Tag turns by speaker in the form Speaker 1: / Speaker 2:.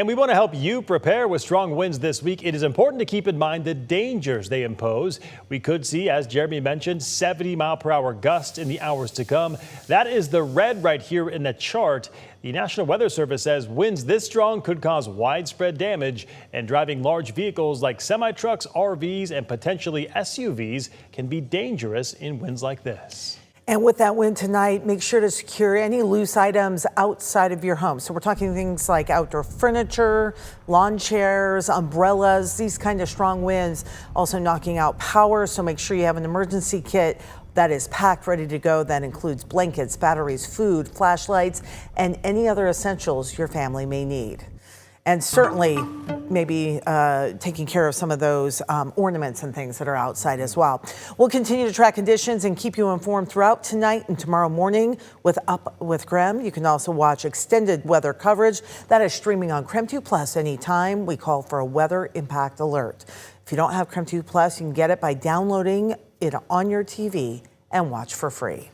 Speaker 1: And we want to help you prepare with strong winds this week. It is important to keep in mind the dangers they impose. We could see, as Jeremy mentioned, 70-mile-per-hour gusts in the hours to come. That is the red right here in the chart. The National Weather Service says winds this strong could cause widespread damage, and driving large vehicles like semi-trucks, RVs, and potentially SUVs can be dangerous in winds like this.
Speaker 2: And with that wind tonight, make sure to secure any loose items outside of your home. So we're talking things like outdoor furniture, lawn chairs, umbrellas, these kind of strong winds also knocking out power. So make sure you have an emergency kit that is packed, ready to go. That includes blankets, batteries, food, flashlights, and any other essentials your family may need. And certainly maybe taking care of some of those ornaments and things that are outside as well. We'll continue to track conditions and keep you informed throughout tonight and tomorrow morning with Up with KREM. You can also watch extended weather coverage that is streaming on KREM 2 Plus anytime we call for a weather impact alert. If you don't have KREM 2 Plus, you can get it by downloading it on your TV and watch for free.